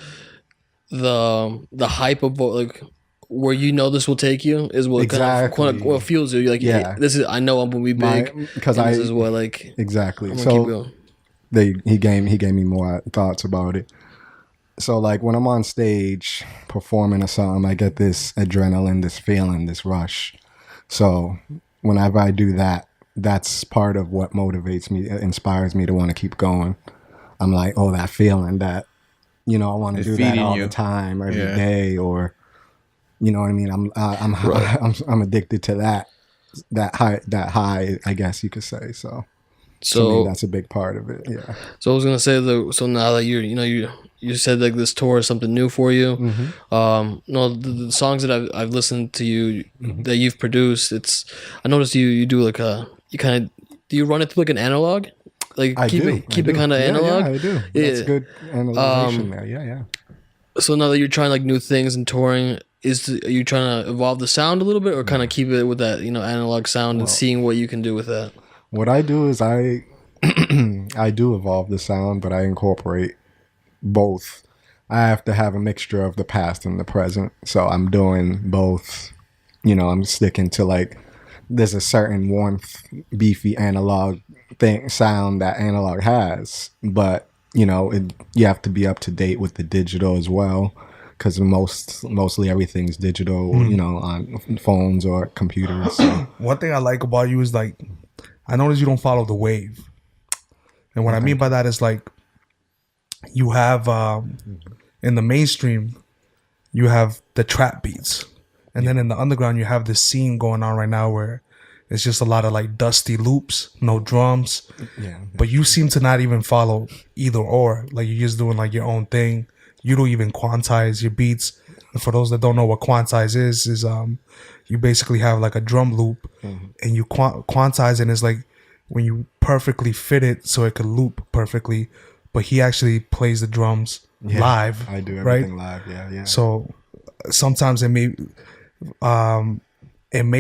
hype of like where you know this will take you is what kind of what fuels you. You're like, yeah, this is. I know I'm gonna be big because this is what like
exactly. So he gave me more thoughts about it. So like when I'm on stage performing or something, I get this adrenaline, this feeling, this rush. So whenever I do that, that's part of what motivates me, inspires me to want to keep going. I'm like, oh, that feeling that, you know, I want to do that all the time, every day, or, you know what I mean? I'm addicted to that high, I guess you could say. So to me, that's a big part of it. Yeah.
So I was gonna say so now that you said like this tour is something new for you. The songs that I've listened to you that you've produced, I noticed you do like do you run it through like an analog? Like keep it kind of analog?
Yeah, I do. Yeah. That's good analyzation there. Yeah.
So now that you're trying like new things and touring, are you trying to evolve the sound a little bit, or kind of keep it with that, you know, analog sound and seeing what you can do with that?
What I do is I do evolve the sound, but I incorporate both. I have to have a mixture of the past and the present. So I'm doing both. You know, I'm sticking to like, there's a certain warmth, beefy analog sound that analog has, but you know, you have to be up to date with the digital as well, because mostly everything's digital, you know, on phones or computers. So.
One thing I like about you is like, I notice you don't follow the wave. And what I mean by that is like, you have, in the mainstream, you have the trap beats. And then in the underground, you have this scene going on right now where it's just a lot of like dusty loops, no drums.
Yeah.
But you seem to not even follow either or. Like you're just doing like your own thing. You don't even quantize your beats. And for those that don't know what quantize is you basically have like a drum loop and you quantize, and it's like when you perfectly fit it so it could loop perfectly. But he actually plays the drums live.
I do
right?
everything live. Yeah.
So sometimes it may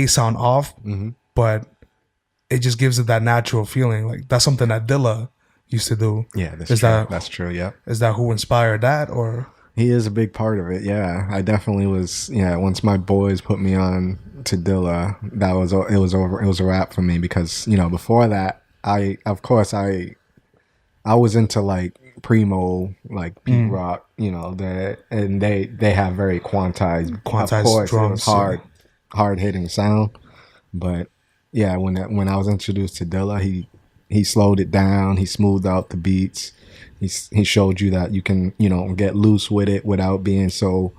sound off, but it just gives it that natural feeling. Like that's something that Dilla used to do.
Yeah, that's true. Yeah.
Is that who inspired that, or?
He is a big part of it. Yeah, I definitely was. Yeah, once my boys put me on to Dilla, it was over. It was a wrap for me because before that, I was into like primo, like Pete Rock, they have very quantized. Of course,
drums,
it was hard hitting sound, but yeah, when I was introduced to Dilla, he slowed it down. He smoothed out the beats. He showed you that you can, get loose with it without being so,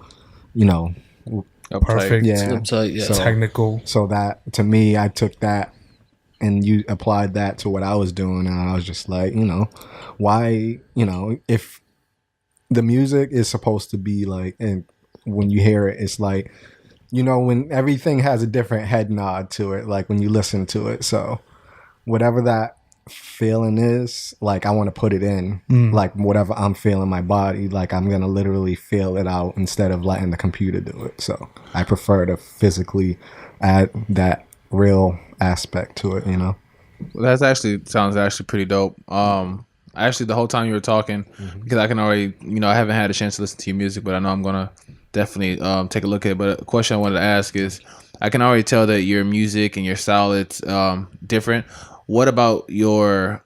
perfect.
Yeah.
Uptight, yeah.
So, technical.
So that, to me, I took that and you applied that to what I was doing. And I was just like, why, if the music is supposed to be like, and when you hear it, it's like, when everything has a different head nod to it, like when you listen to it. So whatever that feeling is, like I want to put it in, like whatever I'm feeling my body, like I'm gonna literally feel it out instead of letting the computer do it. So I prefer to physically add that real aspect to it.
Well, sounds actually pretty dope. Actually, the whole time you were talking, because I can already, I haven't had a chance to listen to your music, but I know I'm gonna definitely take a look at it. But a question I wanted to ask is, I can already tell that your music and your style, it's different. What about your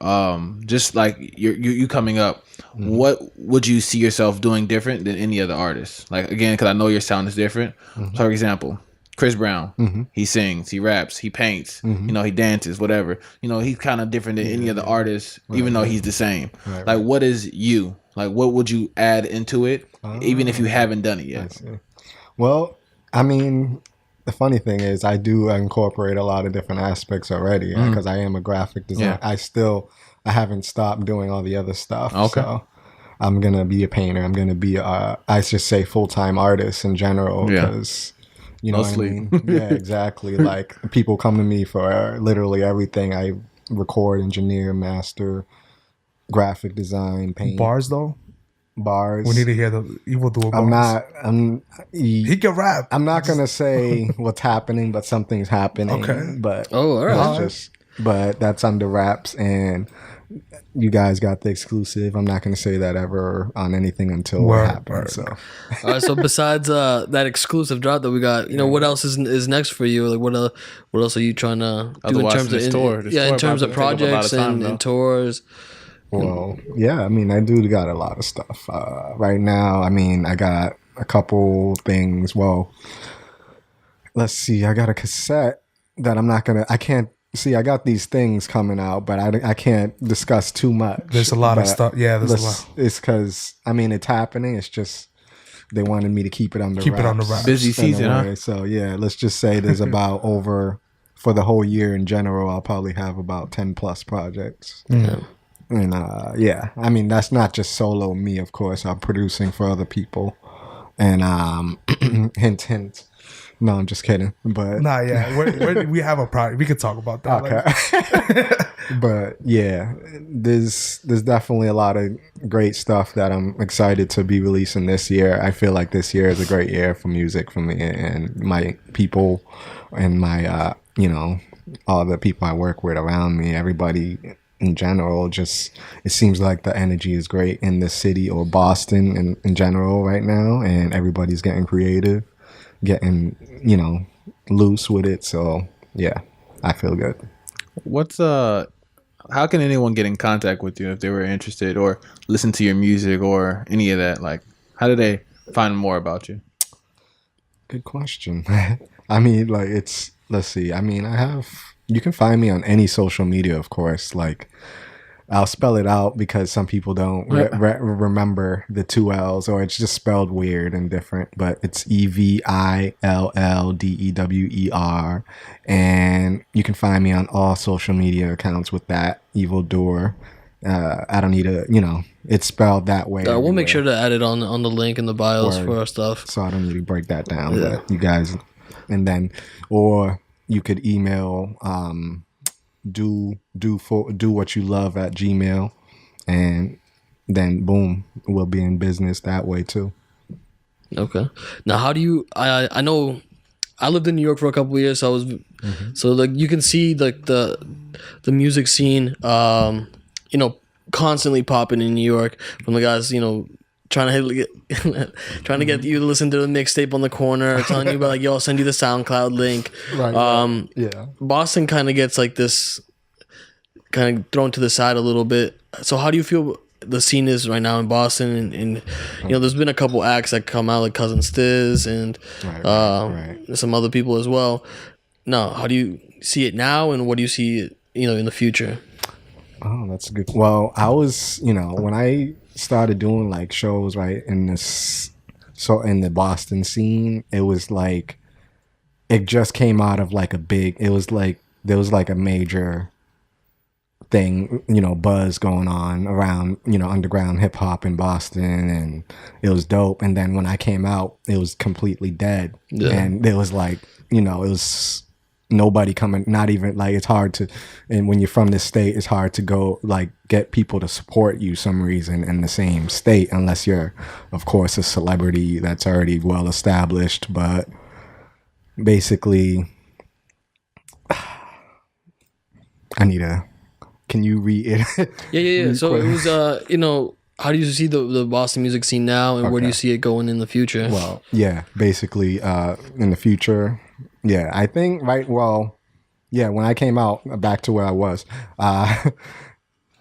just like you coming up? What would you see yourself doing different than any other artist? Like, again, because I know your sound is different. So, for example, Chris Brown, he sings, he raps, he paints, he dances, whatever. He's kind of different than any other artist, even though he's the same. Like, what is you? Like, what would you add into it, even if you haven't done it yet?
Well, I mean, the funny thing is I do incorporate a lot of different aspects already because I am a graphic designer. Yeah. I haven't stopped doing all the other stuff. Okay. So I'm going to be a painter. I'm going to be, I should say, full-time artist in general because, what I mean? Yeah, exactly. Like people come to me for literally everything. I record, engineer, master, graphic design, paint.
Bars though?
Bars.
We need to hear the EvillDewer bars. He can rap.
I'm not gonna say what's happening, but something's happening. Okay. But
all right.
But that's under wraps, and you guys got the exclusive. I'm not gonna say that ever on anything until it happens. So.
All right. So besides that exclusive drop that we got, what else is next for you? Like what else are you trying to do in terms of in terms of projects and tours?
Well, yeah, I mean, I do got a lot of stuff. Right now, I mean, I got a couple things. Well, let's see. I got a cassette that I can't see. I got these things coming out, but I can't discuss too much.
There's a lot of stuff. Yeah, there's a lot.
It's because, I mean, it's happening. It's just they wanted me to keep it on the wraps.
Busy season, huh?
So, yeah, let's just say there's about for the whole year in general, I'll probably have about 10 plus projects. Yeah. And I mean, that's not just solo me, of course. I'm producing for other people. And hint, hint. No, I'm just kidding. But
we have a project. We could talk about that.
Okay. But yeah, there's definitely a lot of great stuff that I'm excited to be releasing this year. I feel like this year is a great year for music for me and my people and my all the people I work with around me, everybody in general. Just it seems like the energy is great in the city or Boston in general right now, and everybody's getting creative, getting loose with it. So yeah, I feel good.
What's how can anyone get in contact with you if they were interested or listen to your music or any of that? Like, how do they find more about you?
Good question. I mean, like, let's see. I mean, you can find me on any social media, of course. Like, I'll spell it out because some people don't remember the two L's, or it's just spelled weird and different. But it's EvillDewer, and you can find me on all social media accounts with that EvillDewer. I don't need to, it's spelled that way.
We'll make sure to add it on the link in the bios for our stuff.
So I don't need to break that down, but you guys, and then, or you could email do what you love at Gmail, and then boom, we'll be in business that way too.
Okay. Now, how do you? I know I lived in New York for a couple of years, so I was so like you can see like the music scene, constantly popping in New York from the guys, trying to get you to listen to the mixtape on the corner, telling you about like, yo, I'll send you the SoundCloud link.
Right. Yeah.
Boston kind of gets like this, kind of thrown to the side a little bit. So how do you feel the scene is right now in Boston? And there's been a couple acts that come out like Cousin Stiz and some other people as well. Now, how do you see it now, and what do you see in the future?
Oh, that's good. Well, I was, when I started doing like shows right in the Boston scene, it was like it just came out of like it was like there was like a major thing, buzz going on around, underground hip hop in Boston, and it was dope. And then when I came out, it was completely dead. Yeah. And it was like, it was nobody coming, not even like, it's hard to, and when you're from this state, it's hard to go like get people to support you some reason in the same state, unless you're of course a celebrity that's already well established. But basically can you read it?
Yeah. So it was how do you see the Boston music scene now, and where do you see it going in the future?
Well, yeah, basically in the future, yeah, I think when I came out, back to where I was,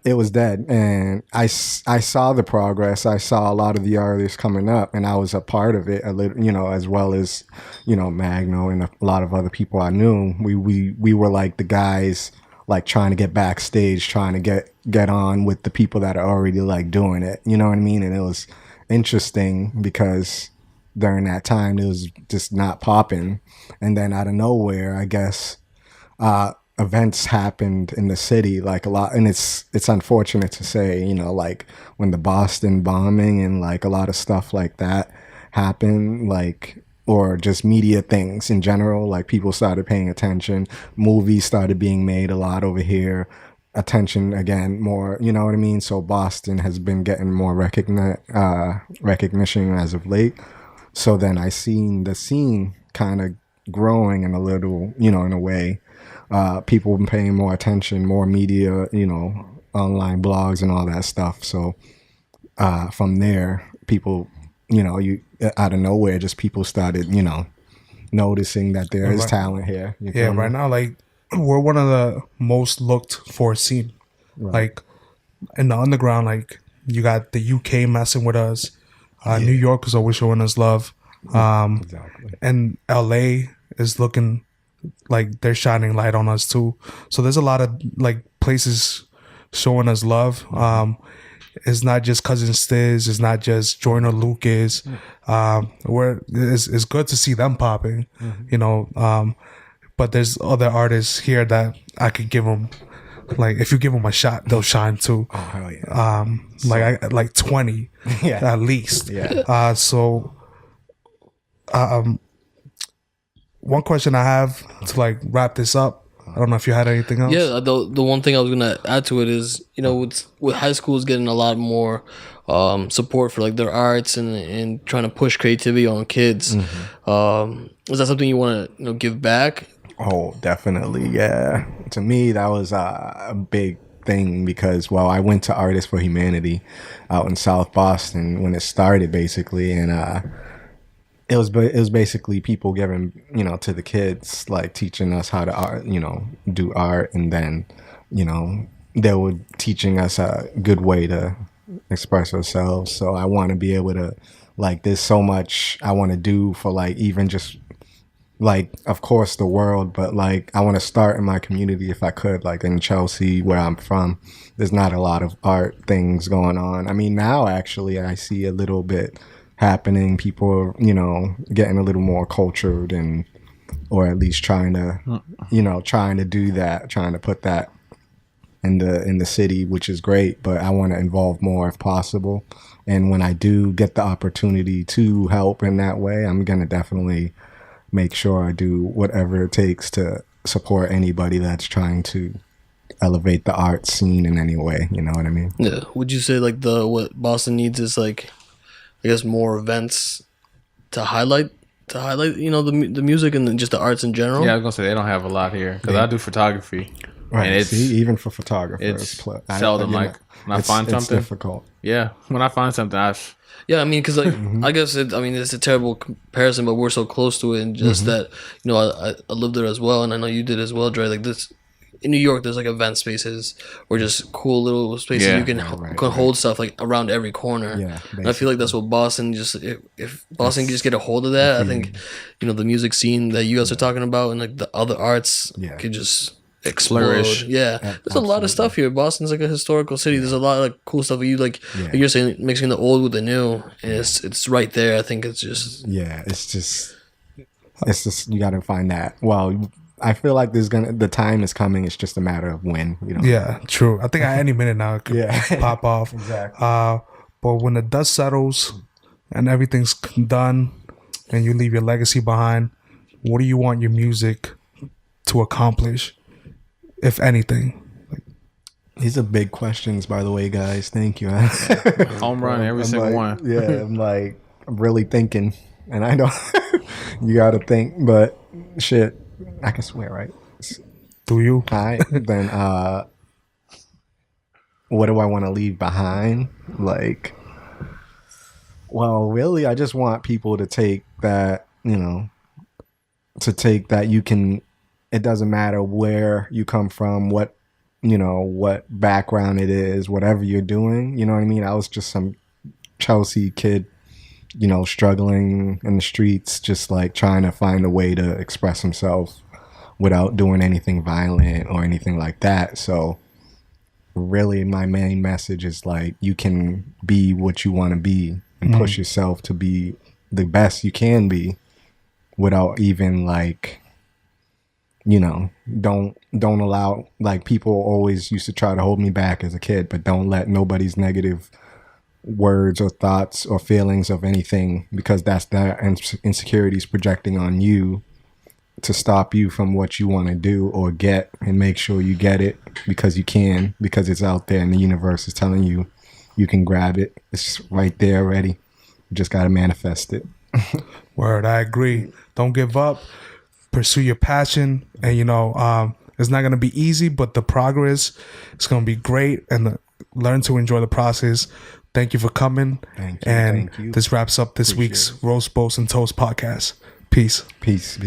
it was dead, and I saw the progress. I saw a lot of the artists coming up, and I was a part of it a little, as well as Magno and a lot of other people I knew. We were like the guys like trying to get backstage, trying to get on with the people that are already like doing it, you know what I mean? And it was interesting because during that time it was just not popping, and then out of nowhere, I guess events happened in the city like a lot, and it's unfortunate to say, like when the Boston bombing and like a lot of stuff like that happened, like, or just media things in general, like people started paying attention, movies started being made a lot over here, attention again more, you know what I mean? So Boston has been getting more recognition as of late. So then I seen the scene kind of growing in a little, in a way, people been paying more attention, more media, online blogs and all that stuff. So from there, people, you out of nowhere, just people started, noticing that there is talent here.
Yeah, right now, like, we're one of the most looked for scene. Right. Like, in the underground, like, you got the UK messing with us. New York is always showing us love. Exactly. And LA is looking like they're shining light on us too. So there's a lot of like places showing us love. It's not just Cousin Stiz, it's not just Joyner Lucas. It's good to see them popping, but there's other artists here that I could give them, like, if you give them a shot, they'll shine too.
Oh, hell yeah.
Like 20 at least.
Yeah.
One question I have to like wrap this up. I don't know if you had anything else.
Yeah, the one thing I was gonna add to it is, with high schools getting a lot more support for like their arts and trying to push creativity on kids. Is that something you want to give back?
Oh, definitely, yeah. To me, that was a big thing because, well, I went to Artists for Humanity out in South Boston when it started, basically, and it was basically people giving, to the kids, like teaching us how to art, do art, and then, they were teaching us a good way to express ourselves. So I want to be able to, like, there's so much I want to do for, like, even just like, of course, the world, but like, I want to start in my community if I could, like in Chelsea, where I'm from. There's not a lot of art things going on. I mean, now actually, I see a little bit happening. People are, you know, getting a little more cultured and, or at least trying to, you know, trying to do that, trying to put that in the city, which is great. But I want to involve more if possible. And when I do get the opportunity to help in that way, I'm gonna definitely make sure I do whatever it takes to support anybody that's trying to elevate the art scene in any way. You know what I mean?
Yeah. Would you say like what Boston needs is like, I guess, more events to highlight you know, the music and just the arts in general?
Yeah, I was gonna say they don't have a lot here because I do photography.
Right.
And it's
even for photographers,
it's seldom like when I find something.
It's difficult.
Yeah, when I find something,
Yeah, I mean, because like I guess it's a terrible comparison, but we're so close to it, and just that, you know, I lived there as well, and I know you did as well, Dre. Like this in New York, there's like event spaces or just cool little spaces you can hold stuff like around every corner.
Yeah,
and I feel like that's what Boston just if Boston can just get a hold of that, I think, you know, the music scene that you guys are talking about and like the other arts could just explode.
Flourish.
Yeah, there's a lot of stuff here. Boston's like a historical city. There's a lot of like cool stuff. You like you're saying, mixing the old with the new, and it's right there. I think it's just
it's just you got to find that. Well, I feel like the time is coming. It's just a matter of when. You know.
Yeah, true. I think at any minute now it could pop off.
Exactly.
But when the dust settles and everything's done, and you leave your legacy behind, what do you want your music to accomplish, if anything?
These are big questions, by the way, guys. Thank you.
home run every single one.
Yeah, I'm really thinking, and I don't. You got to think, but shit, I can swear, right?
Do you?
All right, then. What do I want to leave behind? Like, well, really, I just want people to take that. You know, to take that you can. It doesn't matter where you come from, what background it is, whatever you're doing. You know what I mean? I was just some Chelsea kid, you know, struggling in the streets, just like trying to find a way to express himself without doing anything violent or anything like that. So really my main message is like, you can be what you want to be and push yourself to be the best you can be without even like, you know, don't allow, like, people always used to try to hold me back as a kid, but don't let nobody's negative words or thoughts or feelings of anything, because that's their insecurities projecting on you to stop you from what you want to do or get, and make sure you get it because you can, because it's out there and the universe is telling you you can grab it. It's right there already. You just got to manifest it.
Word, I agree. Don't give up. Pursue your passion, and you know, it's not going to be easy, but the progress is going to be great, and learn to enjoy the process. Thank you for coming.
Thank you.
And
thank you.
this wraps up this week's Roast, Boast, and Toast podcast. Peace.
Peace.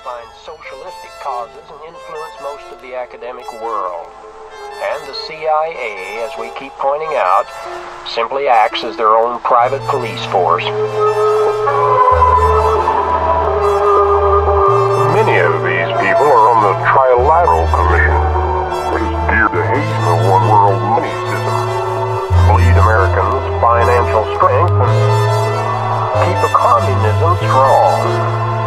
behind socialistic causes and influence most of the academic world. And the CIA, as we keep pointing out, simply acts as their own private police force.
Many of these people are on the Trilateral Commission, which is geared to hasten a one-world money system, bleed Americans' financial strength, and keep a communism strong.